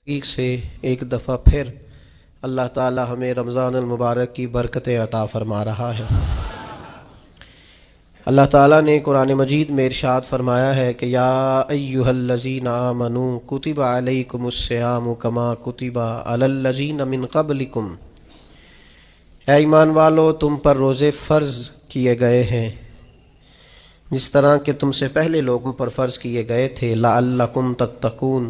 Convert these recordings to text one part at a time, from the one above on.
ٹھیک سے ایک دفعہ پھر اللہ تعالی ہمیں رمضان المبارک کی برکتیں عطا فرما رہا ہے۔ اللہ تعالیٰ نے قرآن مجید میں ارشاد فرمایا ہے کہ یا ایہا الذین آمنوا کتب علیکم الصیام کما کتب علی الذین من قبلکم، اے ایمان والو تم پر روزے فرض کیے گئے ہیں جس طرح کہ تم سے پہلے لوگوں پر فرض کیے گئے تھے، لعلکم تتقون،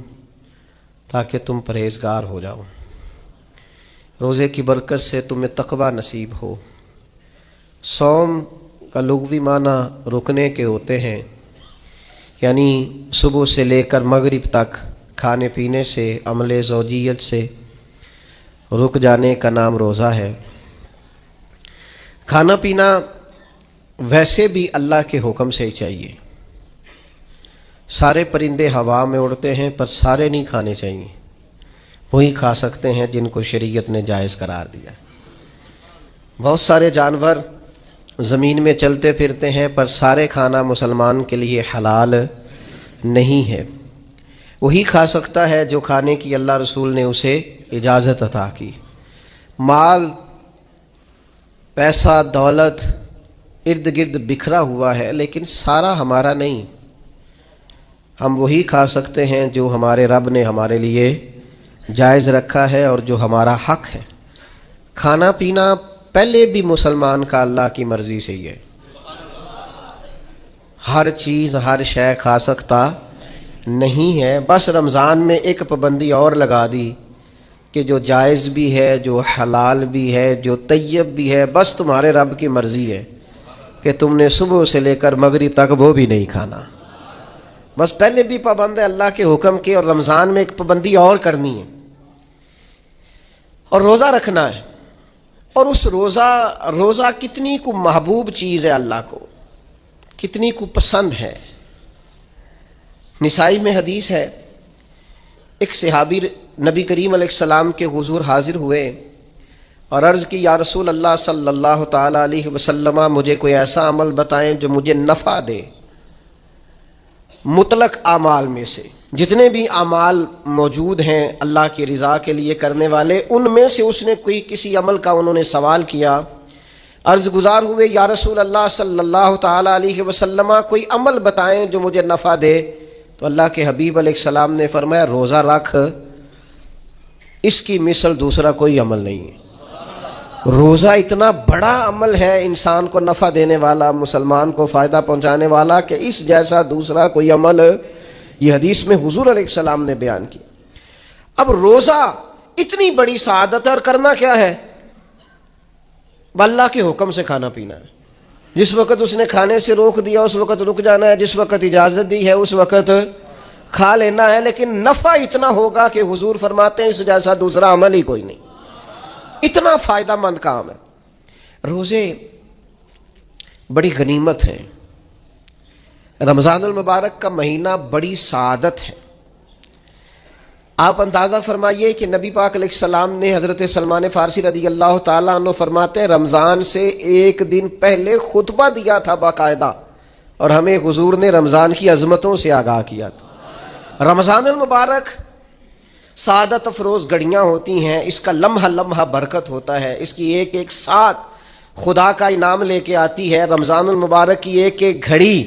تاکہ تم پرہیزگار ہو جاؤ۔ روزے کی برکت سے تمہیں تقوی نصیب ہو۔ صوم کا لغوی معنی رکنے کے ہوتے ہیں، یعنی صبح سے لے کر مغرب تک کھانے پینے سے، عمل زوجیت سے رک جانے کا نام روزہ ہے۔ کھانا پینا ویسے بھی اللہ کے حکم سے ہی چاہیے۔ سارے پرندے ہوا میں اڑتے ہیں پر سارے نہیں کھانے چاہیے، وہی کھا سکتے ہیں جن کو شریعت نے جائز قرار دیا۔ بہت سارے جانور زمین میں چلتے پھرتے ہیں پر سارے کھانا مسلمان کے لیے حلال نہیں ہے۔ وہی کھا سکتا ہے جو کھانے کی اللہ رسول نے اسے اجازت عطا کی۔ مال، پیسہ، دولت ارد گرد بکھرا ہوا ہے لیکن سارا ہمارا نہیں۔ ہم وہی کھا سکتے ہیں جو ہمارے رب نے ہمارے لیے جائز رکھا ہے اور جو ہمارا حق ہے۔ کھانا پینا پہلے بھی مسلمان کا اللہ کی مرضی سے ہی ہے۔ ہر چیز ہر شے کھا سکتا نہیں ہے، بس رمضان میں ایک پابندی اور لگا دی کہ جو جائز بھی ہے، جو حلال بھی ہے، جو طیب بھی ہے، بس تمہارے رب کی مرضی ہے کہ تم نے صبح سے لے کر مغرب تک وہ بھی نہیں کھانا۔ بس پہلے بھی پابند ہے اللہ کے حکم کی، اور رمضان میں ایک پابندی اور کرنی ہے اور روزہ رکھنا ہے۔ اور اس روزہ کتنی کو محبوب چیز ہے، اللہ کو کتنی کو پسند ہے۔ نسائی میں حدیث ہے، ایک صحابی نبی کریم علیہ السلام کے حضور حاضر ہوئے اور عرض کی یا رسول اللہ صلی اللہ تعالیٰ علیہ وسلم، مجھے کوئی ایسا عمل بتائیں جو مجھے نفع دے۔ مطلق اعمال میں سے جتنے بھی اعمال موجود ہیں اللہ کی رضا کے لیے کرنے والے، ان میں سے اس نے کسی عمل کا انہوں نے سوال کیا۔ عرض گزار ہوئے یا رسول اللہ صلی اللہ تعالیٰ علیہ وسلم، کوئی عمل بتائیں جو مجھے نفع دے۔ تو اللہ کے حبیب علیہ السلام نے فرمایا روزہ رکھ، اس کی مثل دوسرا کوئی عمل نہیں ہے۔ روزہ اتنا بڑا عمل ہے انسان کو نفع دینے والا، مسلمان کو فائدہ پہنچانے والا، کہ اس جیسا دوسرا کوئی عمل یہ حدیث میں حضور علیہ السلام نے بیان کیا۔ اب روزہ اتنی بڑی سعادت ہے اور کرنا کیا ہے؟ اللہ کے حکم سے کھانا پینا ہے۔ جس وقت اس نے کھانے سے روک دیا اس وقت رک جانا ہے، جس وقت اجازت دی ہے اس وقت کھا لینا ہے، لیکن نفع اتنا ہوگا کہ حضور فرماتے ہیں اس جیسا دوسرا عمل ہی کوئی نہیں۔ اتنا فائدہ مند کام ہے۔ روزے بڑی غنیمت ہیں۔ رمضان المبارک کا مہینہ بڑی سعادت ہے۔ آپ اندازہ فرمائیے کہ نبی پاک علیہ السلام نے حضرت سلمان فارسی رضی اللہ تعالیٰ عنہ فرماتے ہیں رمضان سے ایک دن پہلے خطبہ دیا تھا باقاعدہ، اور ہمیں حضور نے رمضان کی عظمتوں سے آگاہ کیا تھا۔ رمضان المبارک سعادت افروز گھڑیاں ہوتی ہیں، اس کا لمحہ لمحہ برکت ہوتا ہے، اس کی ایک ایک ساتھ خدا کا انعام لے کے آتی ہے۔ رمضان المبارک کی ایک ایک گھڑی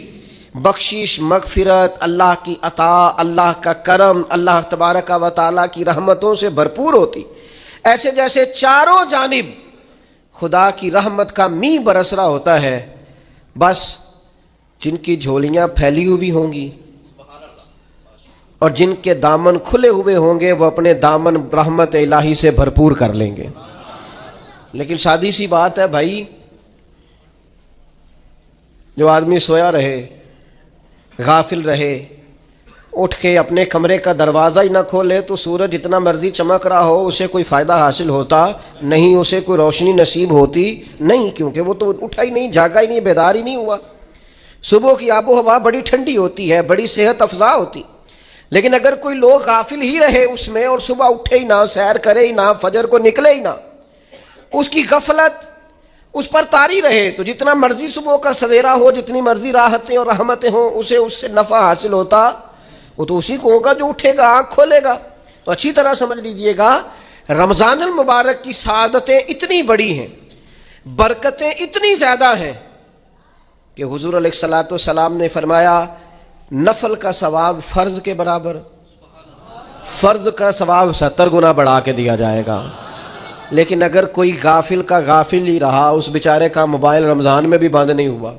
بخشش، مغفرت، اللہ کی عطا، اللہ کا کرم، اللہ تبارک و تعالیٰ کی رحمتوں سے بھرپور ہوتی، ایسے جیسے چاروں جانب خدا کی رحمت کا میਂہ برس رہا ہوتا ہے۔ بس جن کی جھولیاں پھیلی ہوئی ہوں گی اور جن کے دامن کھلے ہوئے ہوں گے وہ اپنے دامن رحمت الہی سے بھرپور کر لیں گے۔ لیکن سادی سی بات ہے بھائی، جو آدمی سویا رہے، غافل رہے، اٹھ کے اپنے کمرے کا دروازہ ہی نہ کھولے تو سورج جتنا مرضی چمک رہا ہو اسے کوئی فائدہ حاصل ہوتا نہیں، اسے کوئی روشنی نصیب ہوتی نہیں، کیونکہ وہ تو اٹھا ہی نہیں، جاگا ہی نہیں، بیدار ہی نہیں ہوا۔ صبح کی آب و ہوا بڑی ٹھنڈی ہوتی ہے، بڑی صحت افزا ہوتی، لیکن اگر کوئی لوگ غافل ہی رہے اس میں اور صبح اٹھے ہی نہ، سیر کرے ہی نہ، فجر کو نکلے ہی نہ، اس کی غفلت اس پر طاری رہے، تو جتنا مرضی صبح کا سویرا ہو، جتنی مرضی راحتیں اور رحمتیں ہوں، اسے اس سے نفع حاصل ہوتا وہ تو اسی کو ہوگا جو اٹھے گا، آنکھ کھولے گا۔ تو اچھی طرح سمجھ لیجئے گا، رمضان المبارک کی سعادتیں اتنی بڑی ہیں، برکتیں اتنی زیادہ ہیں کہ حضور علیہ الصلوۃ والسلام نے فرمایا نفل کا ثواب فرض کے برابر، فرض کا ثواب 70 گنا بڑھا کے دیا جائے گا۔ لیکن اگر کوئی غافل کا غافل ہی رہا، اس بیچارے کا موبائل رمضان میں بھی بند نہیں ہوا،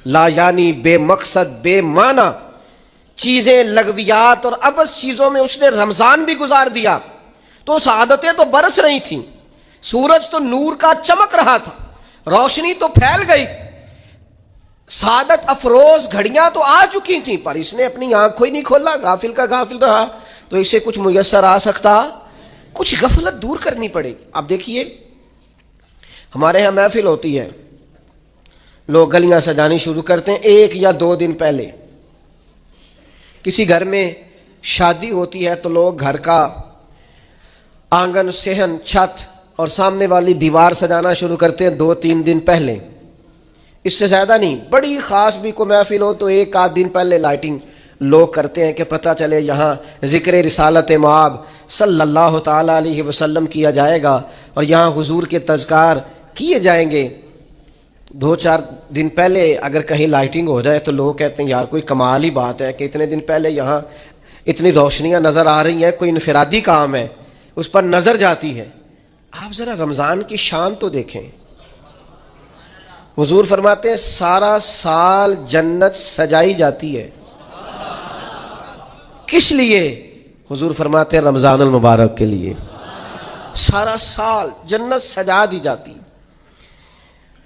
لا یعنی بے مقصد بے معنی چیزیں، لغویات اور عبث چیزوں میں اس نے رمضان بھی گزار دیا، تو سعادتیں تو برس رہی تھیں، سورج تو نور کا چمک رہا تھا، روشنی تو پھیل گئی، سعادت افروز گھڑیاں تو آ چکی تھیں، پر اس نے اپنی آنکھ کو ہی نہیں کھولا، غافل کا غافل رہا۔ تو اسے کچھ میسر آ سکتا، کچھ غفلت دور کرنی پڑے گی۔ اب دیکھیے ہمارے ہاں محفل ہوتی ہے، لوگ گلیاں سجانی شروع کرتے ہیں 1 یا 2 دن پہلے۔ کسی گھر میں شادی ہوتی ہے تو لوگ گھر کا آنگن، صحن، چھت اور سامنے والی دیوار سجانا شروع کرتے ہیں 2-3 دن پہلے، اس سے زیادہ نہیں۔ بڑی خاص بھی کوئی محفل ہو تو 1-8 دن پہلے لائٹنگ لوگ کرتے ہیں کہ پتہ چلے یہاں ذکر رسالت مآب صلی اللہ تعالی علیہ وسلم کیا جائے گا اور یہاں حضور کے تذکار کیے جائیں گے۔ 2-4 دن پہلے اگر کہیں لائٹنگ ہو جائے تو لوگ کہتے ہیں یار کوئی کمال ہی بات ہے کہ اتنے دن پہلے یہاں اتنی روشنیاں نظر آ رہی ہیں، کوئی انفرادی کام ہے، اس پر نظر جاتی ہے۔ آپ ذرا رمضان کی شان تو دیکھیں، حضور فرماتے ہیں سارا سال جنت سجائی جاتی ہے، کس لیے؟ حضور فرماتے ہیں رمضان المبارک کے لیے، سارا سال جنت سجا دی جاتی،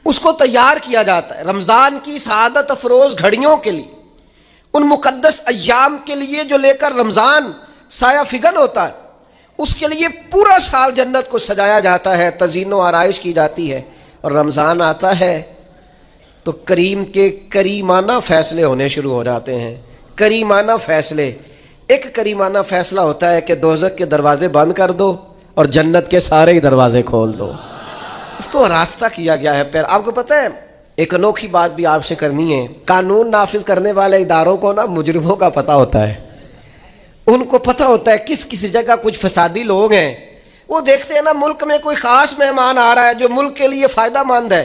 اس کو تیار کیا جاتا ہے رمضان کی سعادت افروز گھڑیوں کے لیے، ان مقدس ایام کے لیے جو لے کر رمضان سایہ فگن ہوتا ہے، اس کے لیے پورا سال جنت کو سجایا جاتا ہے، تزئین و آرائش کی جاتی ہے۔ اور رمضان آتا ہے تو کریم کے کریمانہ فیصلے ہونے شروع ہو جاتے ہیں، کریمانہ فیصلے۔ ایک کریمانہ فیصلہ ہوتا ہے کہ دوزخ کے دروازے بند کر دو اور جنت کے سارے ہی دروازے کھول دو، اس کو راستہ کیا گیا ہے پھر۔ آپ کو پتہ ہے ایک انوکھی بات بھی آپ سے کرنی ہے، قانون نافذ کرنے والے اداروں کو نا مجرموں کا پتہ ہوتا ہے، ان کو پتہ ہوتا ہے کس کسی جگہ کچھ فسادی لوگ ہیں، وہ دیکھتے ہیں نا ملک میں کوئی خاص مہمان آ رہا ہے جو ملک کے لیے فائدہ مند ہے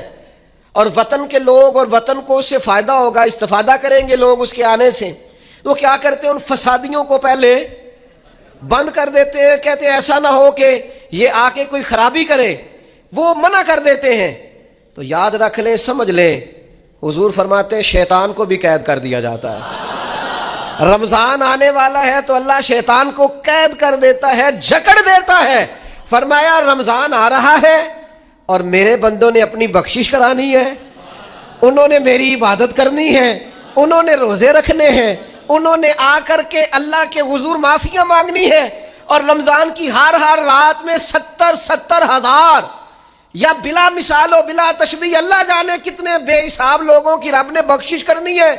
اور وطن کے لوگ اور وطن کو اس سے فائدہ ہوگا، استفادہ کریں گے لوگ اس کے آنے سے، وہ کیا کرتے ہیں ان فسادیوں کو پہلے بند کر دیتے ہیں، کہتے ہیں ایسا نہ ہو کہ یہ آ کے کوئی خرابی کرے، وہ منع کر دیتے ہیں۔ تو یاد رکھ لیں، سمجھ لیں، حضور فرماتے ہیں شیطان کو بھی قید کر دیا جاتا ہے۔ رمضان آنے والا ہے تو اللہ شیطان کو قید کر دیتا ہے، جکڑ دیتا ہے۔ فرمایا رمضان آ رہا ہے اور میرے بندوں نے اپنی بخشش کرانی ہے، انہوں نے میری عبادت کرنی ہے، انہوں نے روزے رکھنے ہیں، انہوں نے آ کر کے اللہ کے حضور معافیاں مانگنی ہے، اور رمضان کی ہر رات میں 70 ہزار یا بلا مثال و بلا تشبیہ اللہ جانے کتنے بے حساب لوگوں کی رب نے بخشش کرنی ہے۔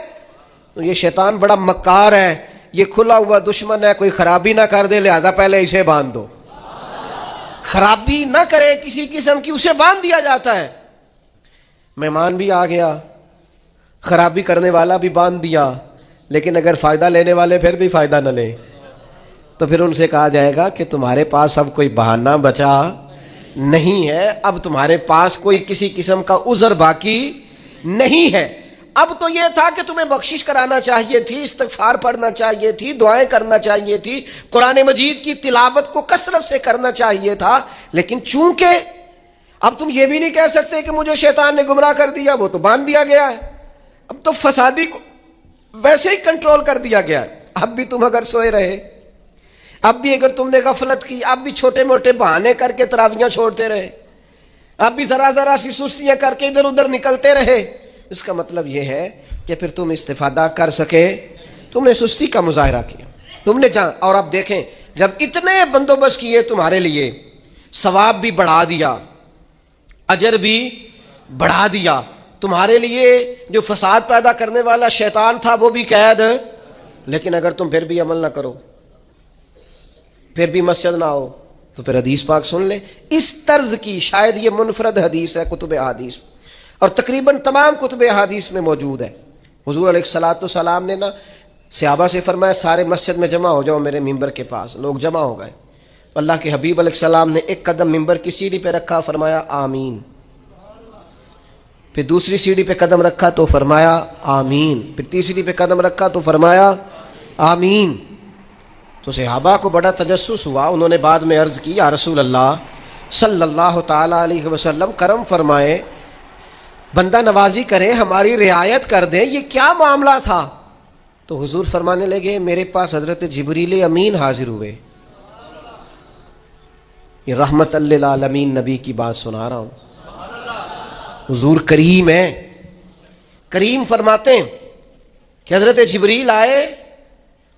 تو یہ شیطان بڑا مکار ہے، یہ کھلا ہوا دشمن ہے، کوئی خرابی نہ کر دے لہذا پہلے اسے باندھ دو، خرابی نہ کرے کسی قسم کی اسے باندھ دیا جاتا ہے۔ مہمان بھی آ گیا، خرابی کرنے والا بھی باندھ دیا، لیکن اگر فائدہ لینے والے پھر بھی فائدہ نہ لیں تو پھر ان سے کہا جائے گا کہ تمہارے پاس اب کوئی بہانہ بچا نہیں ہے، اب تمہارے پاس کوئی کسی قسم کا عذر باقی نہیں ہے۔ اب تو یہ تھا کہ تمہیں بخشش کرانا چاہیے تھی، استغفار پڑھنا چاہیے تھی، دعائیں کرنا چاہیے تھی، قرآن مجید کی تلاوت کو کثرت سے کرنا چاہیے تھا، لیکن چونکہ اب تم یہ بھی نہیں کہہ سکتے کہ مجھے شیطان نے گمراہ کر دیا، وہ تو باندھ دیا گیا ہے، اب تو فسادی کو ویسے ہی کنٹرول کر دیا گیا ہے۔ اب بھی تم اگر سوئے رہے، اب بھی اگر تم نے غفلت کی، اب بھی چھوٹے موٹے بہانے کر کے تراویحاں چھوڑتے رہے، اب بھی ذرا سی سستیاں کر کے ادھر ادھر نکلتے رہے، اس کا مطلب یہ ہے کہ پھر تم استفادہ کر سکے، تم نے سستی کا مظاہرہ کیا، تم نے جان۔ اور اب دیکھیں جب اتنے بندوبست کیے تمہارے لیے، ثواب بھی بڑھا دیا، اجر بھی بڑھا دیا، تمہارے لیے جو فساد پیدا کرنے والا شیطان تھا وہ بھی قید، لیکن اگر تم پھر بھی عمل نہ کرو، پھر بھی مسجد نہ آؤ، تو پھر حدیث پاک سن لیں۔ اس طرز کی شاید یہ منفرد حدیث ہے کتب احادیث، اور تقریباً تمام کتب احادیث میں موجود ہے۔ حضور علیہ الصلوۃ والسلام نے نا صحابہ سے فرمایا سارے مسجد میں جمع ہو جاؤ میرے ممبر کے پاس، لوگ جمع ہو گئے۔ اللہ کے حبیب علیہ السلام نے ایک قدم ممبر کی سیڑھی پہ رکھا، فرمایا آمین. پھر دوسری سیڑھی پہ قدم رکھا تو فرمایا آمین. پھر تیسری پہ قدم رکھا تو فرمایا آمین. تو صحابہ کو بڑا تجسس ہوا. انہوں نے بعد میں عرض کی یا رسول اللہ صلی اللہ تعالیٰ علیہ وسلم کرم فرمائے، بندہ نوازی کریں، ہماری رعایت کر دیں، یہ کیا معاملہ تھا؟ تو حضور فرمانے لگے میرے پاس حضرت جبریل امین حاضر ہوئے. یہ رحمت للعالمین نبی کی بات سنا رہا ہوں. حضور کریم ہے. کریم فرماتے ہیں کہ حضرت جبریل آئے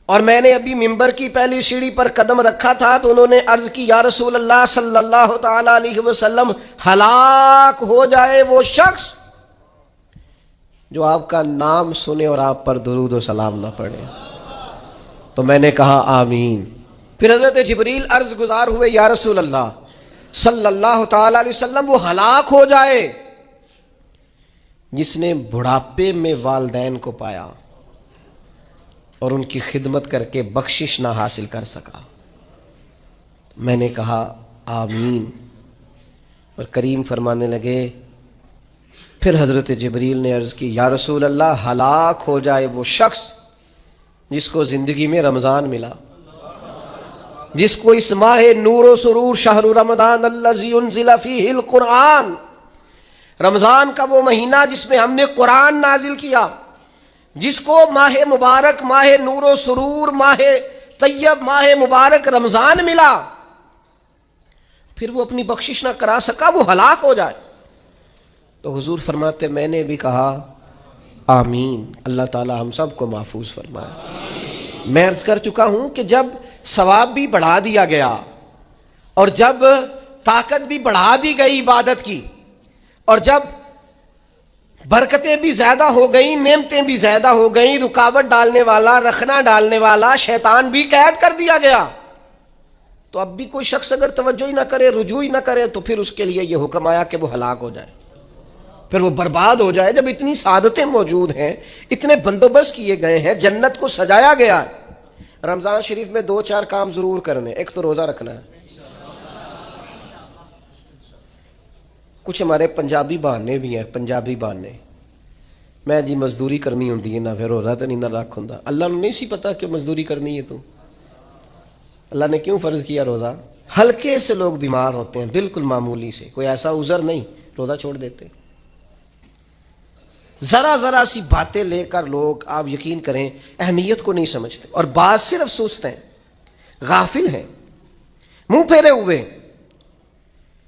اور میں نے ابھی ممبر کی پہلی سیڑھی پر قدم رکھا تھا تو انہوں نے عرض کی یا رسول اللہ صلی اللہ تعالی علیہ وسلم ہلاک ہو جائے وہ شخص جو آپ کا نام سنے اور آپ پر درود و سلام نہ پڑھے. تو میں نے کہا آمین. پھر حضرت جبریل عرض گزار ہوئے یا رسول اللہ صلی اللہ تعالی علیہ وسلم وہ ہلاک ہو جائے جس نے بڑھاپے میں والدین کو پایا اور ان کی خدمت کر کے بخشش نہ حاصل کر سکا. میں نے کہا آمین. اور کریم فرمانے لگے پھر حضرت جبریل نے عرض کی یا رسول اللہ ہلاک ہو جائے وہ شخص جس کو زندگی میں رمضان ملا، جس کو اس ماہ نور و سرور شہر رمضان الذی انزل فیہ القرآن، رمضان کا وہ مہینہ جس میں ہم نے قرآن نازل کیا، جس کو ماہ مبارک، ماہ نور و سرور، ماہ طیب، ماہ مبارک رمضان ملا، پھر وہ اپنی بخشش نہ کرا سکا، وہ ہلاک ہو جائے. تو حضور فرماتے میں نے بھی کہا آمین. اللہ تعالی ہم سب کو محفوظ فرمائے. میں عرض کر چکا ہوں کہ جب ثواب بھی بڑھا دیا گیا اور جب طاقت بھی بڑھا دی گئی عبادت کی اور جب برکتیں بھی زیادہ ہو گئیں، نعمتیں بھی زیادہ ہو گئیں، رکاوٹ ڈالنے والا، رخنا ڈالنے والا شیطان بھی قید کر دیا گیا، تو اب بھی کوئی شخص اگر توجہ ہی نہ کرے، رجوع ہی نہ کرے، تو پھر اس کے لیے یہ حکم آیا کہ وہ ہلاک ہو جائے، پھر وہ برباد ہو جائے. جب اتنی سعادتیں موجود ہیں، اتنے بندوبست کیے گئے ہیں، جنت کو سجایا گیا ہے. رمضان شریف میں 2-4 کام ضرور کرنے. ایک تو روزہ رکھنا ہے. کچھ ہمارے پنجابی بہانے بھی ہیں، پنجابی بہانے، میں جی مزدوری کرنی ہوندی ہے نا، پھر روزہ تو نہیں نہ رکھ ہوندا. اللہ نے نہیں سی پتا کہ مزدوری کرنی ہے. تو اللہ نے کیوں فرض کیا روزہ؟ ہلکے سے لوگ بیمار ہوتے ہیں، بالکل معمولی سے، کوئی ایسا عذر نہیں، روزہ چھوڑ دیتے. ذرا سی باتیں لے کر لوگ، آپ یقین کریں، اہمیت کو نہیں سمجھتے، اور بعض صرف سست ہیں، غافل ہیں، منہ پھیرے ہوئے.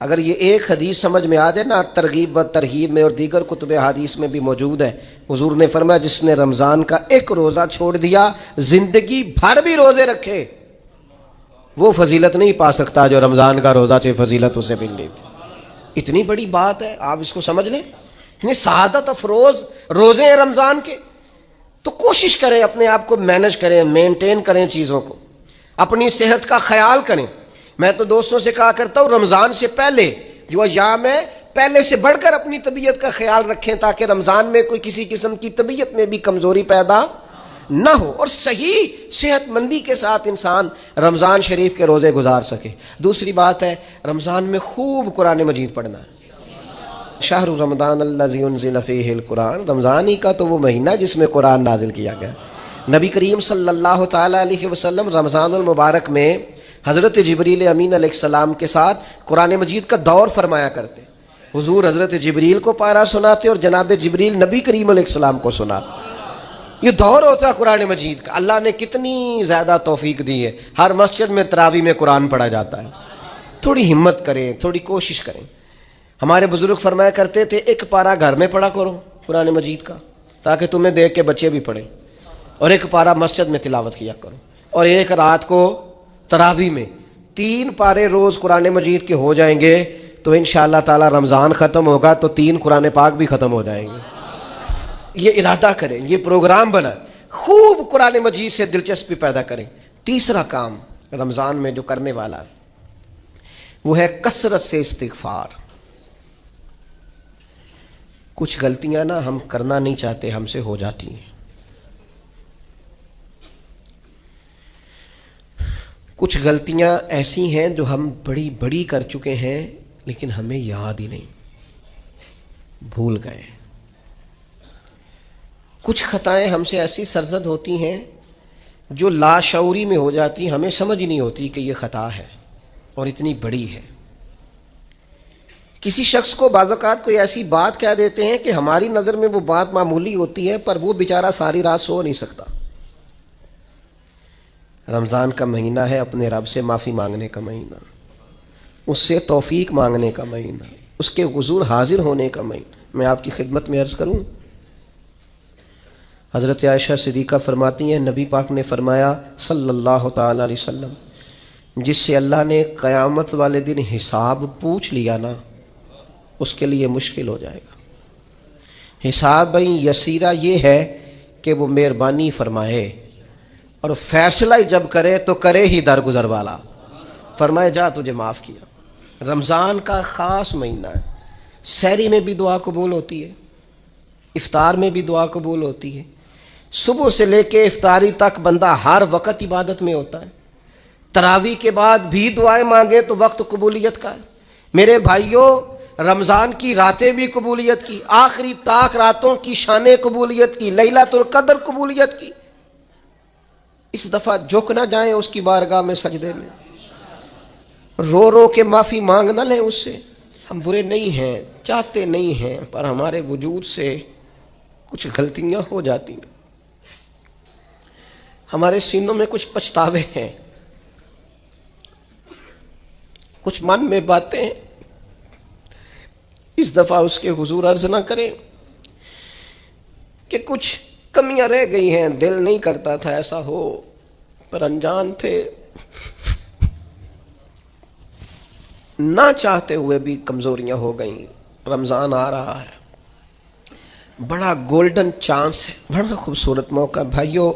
اگر یہ ایک حدیث سمجھ میں آ جائے نا، ترغیب و ترہیب میں اور دیگر کتب حدیث میں بھی موجود ہے، حضور نے فرمایا جس نے رمضان کا ایک روزہ چھوڑ دیا، زندگی بھر بھی روزے رکھے، وہ فضیلت نہیں پا سکتا جو رمضان کا روزہ سے فضیلت اسے مل رہی تھی. اتنی بڑی بات ہے، آپ اس کو سمجھ لیں. اتنے سعادت افروز روزے ہیں رمضان کے. تو کوشش کریں اپنے آپ کو مینج کریں، مینٹین کریں چیزوں کو، اپنی صحت کا خیال کریں. میں تو دوستوں سے کہا کرتا ہوں رمضان سے پہلے جو ایام ہے پہلے سے بڑھ کر اپنی طبیعت کا خیال رکھیں تاکہ رمضان میں کوئی کسی قسم کی طبیعت میں بھی کمزوری پیدا نہ ہو اور صحیح صحت مندی کے ساتھ انسان رمضان شریف کے روزے گزار سکے. دوسری بات ہے رمضان میں خوب قرآن مجید پڑھنا ہے. شہر رمضان الذی انزل فیہ القرآن، رمضان ہی کا تو وہ مہینہ جس میں قرآن نازل کیا گیا. نبی کریم صلی اللہ تعالی علیہ وسلم رمضان المبارک میں حضرت جبریل امین علیہ السلام کے ساتھ قرآن مجید کا دور فرمایا کرتے. حضور حضرت جبریل کو پارا سناتے اور جناب جبریل نبی کریم علیہ السلام کو سناتے. یہ دور ہوتا ہے قرآن مجید کا. اللہ نے کتنی زیادہ توفیق دی ہے، ہر مسجد میں تراویح میں قرآن پڑھا جاتا ہے. تھوڑی ہمت کریں، تھوڑی کوشش کریں. ہمارے بزرگ فرمایا کرتے تھے ایک پارا گھر میں پڑھا کرو قرآن مجید کا تاکہ تمہیں دیکھ کے بچے بھی پڑھیں، اور ایک پارا مسجد میں تلاوت کیا کرو، اور ایک رات کو تراویح میں 3 پارے روز قرآن مجید کے ہو جائیں گے تو انشاءاللہ تعالی رمضان ختم ہوگا تو 3 قرآن پاک بھی ختم ہو جائیں گے. یہ ارادہ کریں، یہ پروگرام بنا، خوب قرآن مجید سے دلچسپی پیدا کریں. تیسرا کام رمضان میں جو کرنے والا وہ ہے کثرت سے استغفار. کچھ غلطیاں نا ہم کرنا نہیں چاہتے، ہم سے ہو جاتی ہیں. کچھ غلطیاں ایسی ہیں جو ہم بڑی بڑی کر چکے ہیں لیکن ہمیں یاد ہی نہیں، بھول گئے۔ کچھ خطائیں ہم سے ایسی سرزد ہوتی ہیں جو لاشعوری میں ہو جاتی، ہمیں سمجھ نہیں ہوتی کہ یہ خطا ہے اور اتنی بڑی ہے۔ کسی شخص کو بعض اوقات کوئی ایسی بات کہہ دیتے ہیں کہ ہماری نظر میں وہ بات معمولی ہوتی ہے، پر وہ بیچارہ ساری رات سو نہیں سکتا۔ رمضان کا مہینہ ہے اپنے رب سے معافی مانگنے کا مہینہ، اس سے توفیق مانگنے کا مہینہ، اس کے حضور حاضر ہونے کا مہینہ۔ میں آپ کی خدمت میں عرض کروں، حضرت عائشہ صدیقہ فرماتی ہیں نبی پاک نے فرمایا صلی اللہ تعالی علیہ وسلم، جس سے اللہ نے قیامت والے دن حساب پوچھ لیا نا، اس کے لیے مشکل ہو جائے گا۔ حساب یسیرہ یہ ہے کہ وہ مہربانی فرمائے اور فیصلہ جب کرے تو کرے ہی درگزر والا، فرمائے جا تجھے معاف کیا۔ رمضان کا خاص مہینہ ہے، سحری میں بھی دعا قبول ہوتی ہے، افطار میں بھی دعا قبول ہوتی ہے، صبح سے لے کے افطاری تک بندہ ہر وقت عبادت میں ہوتا ہے۔ تراویح کے بعد بھی دعائیں مانگے تو وقت قبولیت کا ہے۔ میرے بھائیوں، رمضان کی راتیں بھی قبولیت کی، آخری طاق راتوں کی شان قبولیت کی، لیلۃ القدر قبولیت کی۔ اس دفعہ جھک نہ جائیں اس کی بارگاہ میں سجدے میں، رو رو کے معافی مانگ نہ لیں اس سے۔ ہم برے نہیں ہیں، چاہتے نہیں ہیں، پر ہمارے وجود سے کچھ غلطیاں ہو جاتی ہیں، ہمارے سینوں میں کچھ پچھتاوے ہیں، کچھ من میں باتیں۔ اس دفعہ اس کے حضور عرض نہ کریں کہ کچھ کمیاں رہ گئی ہیں، دل نہیں کرتا تھا ایسا ہو، پر انجان تھے، نہ چاہتے ہوئے بھی کمزوریاں ہو گئیں۔ رمضان آ رہا ہے، بڑا گولڈن چانس ہے، بڑا خوبصورت موقع۔ بھائیو،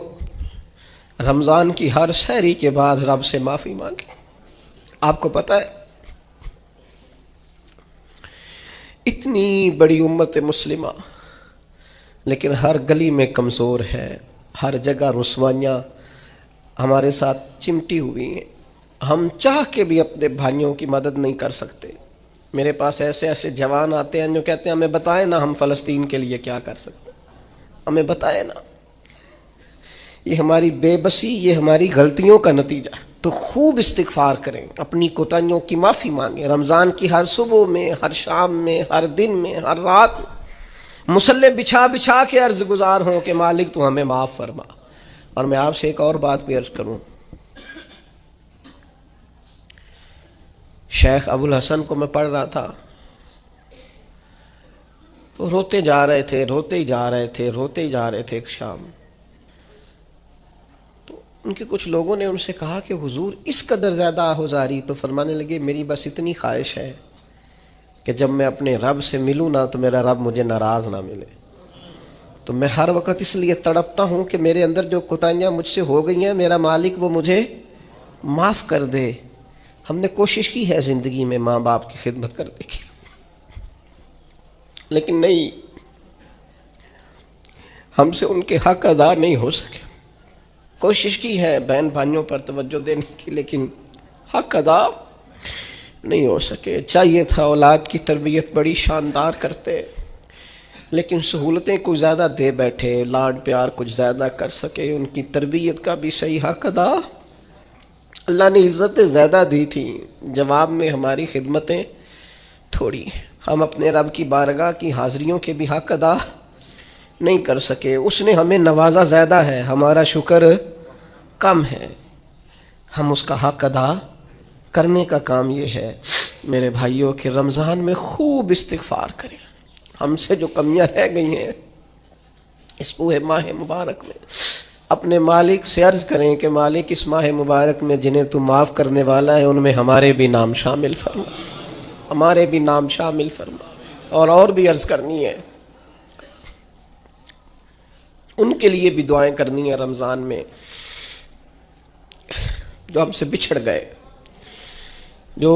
رمضان کی ہر سحری کے بعد رب سے معافی مانگیں۔ آپ کو پتہ ہے اتنی بڑی امت مسلمہ لیکن ہر گلی میں کمزور ہے، ہر جگہ رسوائیاں ہمارے ساتھ چمٹی ہوئی ہیں، ہم چاہ کے بھی اپنے بھائیوں کی مدد نہیں کر سکتے۔ میرے پاس ایسے ایسے جوان آتے ہیں جو کہتے ہیں ہمیں بتائیں نا ہم فلسطین کے لیے کیا کر سکتے ہیں، ہمیں بتائیں نا۔ یہ ہماری بے بسی، یہ ہماری غلطیوں کا نتیجہ ہے۔ تو خوب استغفار کریں، اپنی کوتاہیوں کی معافی مانگیں۔ رمضان کی ہر صبح میں، ہر شام میں، ہر دن میں، ہر رات میں مصلی بچھا بچھا کے عرض گزار ہوں کہ مالک تو ہمیں معاف فرما۔ اور میں آپ سے ایک اور بات بھی عرض کروں، شیخ ابو الحسن کو میں پڑھ رہا تھا تو روتے جا رہے تھے، روتے ہی جا رہے تھے، روتے ہی جا رہے تھے۔ ایک شام تو ان کے کچھ لوگوں نے ان سے کہا کہ حضور اس قدر زیادہ آہوزاری، تو فرمانے لگے میری بس اتنی خواہش ہے کہ جب میں اپنے رب سے ملوں نا تو میرا رب مجھے ناراض نہ ملے۔ تو میں ہر وقت اس لیے تڑپتا ہوں کہ میرے اندر جو کوتاہیاں مجھ سے ہو گئی ہیں میرا مالک وہ مجھے معاف کر دے۔ ہم نے کوشش کی ہے زندگی میں ماں باپ کی خدمت کرنے کی، لیکن نہیں، ہم سے ان کے حق ادا نہیں ہو سکے۔ کوشش کی ہے بہن بھائیوں پر توجہ دینے کی، لیکن حق ادا نہیں ہو سکے۔ چاہیے تھا اولاد کی تربیت بڑی شاندار کرتے، لیکن سہولتیں کچھ زیادہ دے بیٹھے، لاڈ پیار کچھ زیادہ کر سکے، ان کی تربیت کا بھی صحیح حق ادا۔ اللہ نے عزتیں زیادہ دی تھیں، جواب میں ہماری خدمتیں تھوڑی ہیں۔ ہم اپنے رب کی بارگاہ کی حاضریوں کے بھی حق ادا نہیں کر سکے۔ اس نے ہمیں نوازا زیادہ ہے، ہمارا شکر کم ہے، ہم اس کا حق ادا کرنے کا کام یہ ہے میرے بھائیوں کہ رمضان میں خوب استغفار کریں۔ ہم سے جو کمیاں رہ گئی ہیں اس پورے ماہ مبارک میں، اپنے مالک سے عرض کریں کہ مالک اس ماہ مبارک میں جنہیں تو معاف کرنے والا ہے ان میں ہمارے بھی نام شامل فرما، ہمارے بھی نام شامل فرما۔ اور بھی عرض کرنی ہے، ان کے لیے بھی دعائیں کرنی ہیں رمضان میں جو ہم سے بچھڑ گئے، جو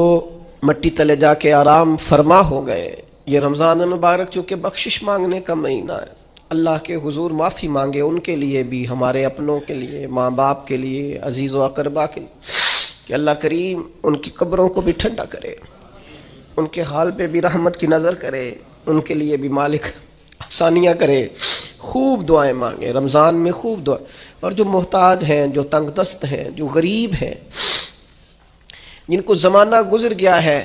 مٹی تلے جا کے آرام فرما ہو گئے۔ یہ رمضان مبارک چونکہ بخشش مانگنے کا مہینہ ہے، اللہ کے حضور معافی مانگے ان کے لیے بھی، ہمارے اپنوں کے لیے، ماں باپ کے لیے، عزیز و اقربا کے لیے، کہ اللہ کریم ان کی قبروں کو بھی ٹھنڈا کرے، ان کے حال پہ بھی رحمت کی نظر کرے، ان کے لیے بھی مالک آسانیاں کرے۔ خوب دعائیں مانگیں رمضان میں، خوب دعائیں۔ اور جو محتاج ہیں، جو تنگ دست ہیں، جو غریب ہیں، جن کو زمانہ گزر گیا ہے،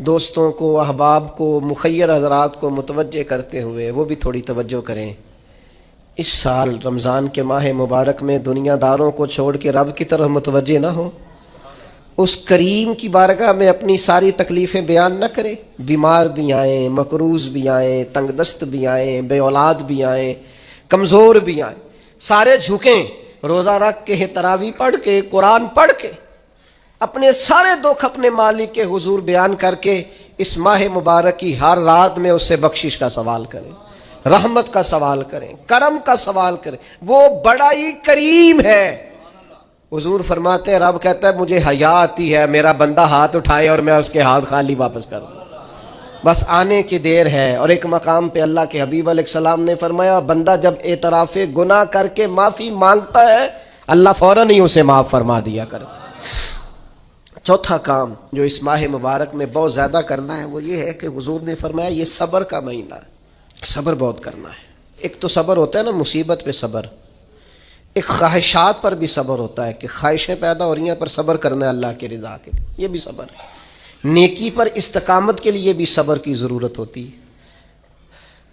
دوستوں کو، احباب کو، مخیر حضرات کو متوجہ کرتے ہوئے وہ بھی تھوڑی توجہ کریں۔ اس سال رمضان کے ماہ مبارک میں دنیا داروں کو چھوڑ کے رب کی طرف متوجہ نہ ہو، اس کریم کی بارگاہ میں اپنی ساری تکلیفیں بیان نہ کریں۔ بیمار بھی آئیں، مقروض بھی آئیں، تنگ دست بھی آئیں، بے اولاد بھی آئیں، کمزور بھی آئیں، سارے جھکیں، روزہ رکھ کے، تراویح پڑھ کے، قرآن پڑھ کے، اپنے سارے دکھ اپنے مالک کے حضور بیان کر کے اس ماہ مبارک کی ہر رات میں اس سے بخشش کا سوال کریں، رحمت کا سوال کریں، کرم کا سوال کریں۔ وہ بڑا ہی کریم ہے۔ حضور فرماتے ہیں، رب کہتا ہے مجھے حیا آتی ہے میرا بندہ ہاتھ اٹھائے اور میں اس کے ہاتھ خالی واپس کر دوں، بس آنے کی دیر ہے۔ اور ایک مقام پہ اللہ کے حبیب علیہ السلام نے فرمایا، بندہ جب اعتراف گناہ کر کے معافی مانگتا ہے اللہ فوراً ہی اسے معاف فرما دیا کرتا۔ چوتھا کام جو اس ماہ مبارک میں بہت زیادہ کرنا ہے وہ یہ ہے کہ حضور نے فرمایا یہ صبر کا مہینہ ہے، صبر بہت کرنا ہے۔ ایک تو صبر ہوتا ہے نا مصیبت پہ صبر، ایک خواہشات پر بھی صبر ہوتا ہے کہ خواہشیں پیدا ہو رہی ہیں پر صبر کرنا ہے اللہ کی رضا کے لیے، یہ بھی صبر ہے۔ نیکی پر استقامت کے لیے بھی صبر کی ضرورت ہوتی ہے،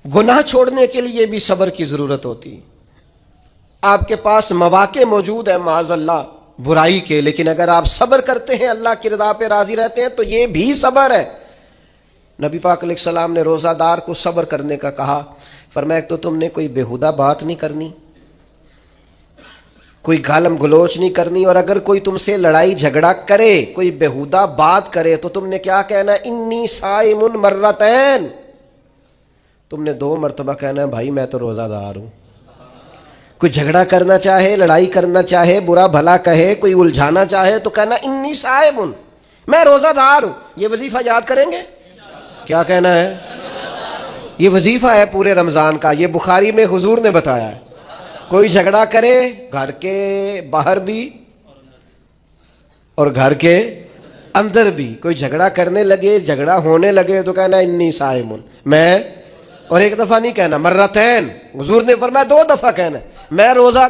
گناہ چھوڑنے کے لیے بھی صبر کی ضرورت ہوتی ہے۔ آپ کے پاس مواقع موجود ہے معاذ اللہ برائی کے، لیکن اگر آپ صبر کرتے ہیں اللہ کی رضا پہ راضی رہتے ہیں تو یہ بھی صبر ہے۔ نبی پاک علیہ السلام نے روزہ دار کو صبر کرنے کا کہا، فرمایا تو تم نے کوئی بیہودہ بات نہیں کرنی، کوئی گالم گلوچ نہیں کرنی، اور اگر کوئی تم سے لڑائی جھگڑا کرے، کوئی بیہودہ بات کرے تو تم نے کیا کہنا ہے؟ انی صائم مرتین، تم نے 2 مرتبہ کہنا ہے بھائی میں تو روزہ دار ہوں۔ کوئی جھگڑا کرنا چاہے، لڑائی کرنا چاہے، برا بھلا کہے، کوئی الجھانا چاہے تو کہنا انی صائم، میں روزہ دار ہوں۔ یہ وظیفہ یاد کریں گے؟ کیا کہنا ہے؟ یہ وظیفہ ہے پورے رمضان کا، یہ بخاری میں حضور نے بتایا ہے۔ کوئی جھگڑا کرے گھر کے باہر بھی اور گھر کے اندر بھی، کوئی جھگڑا کرنے لگے، جھگڑا ہونے لگے تو کہنا انی صائم، میں، اور ایک دفعہ نہیں کہنا، مرتین، حضور نے فرمایا 2 دفعہ کہنا ہے میں روزہ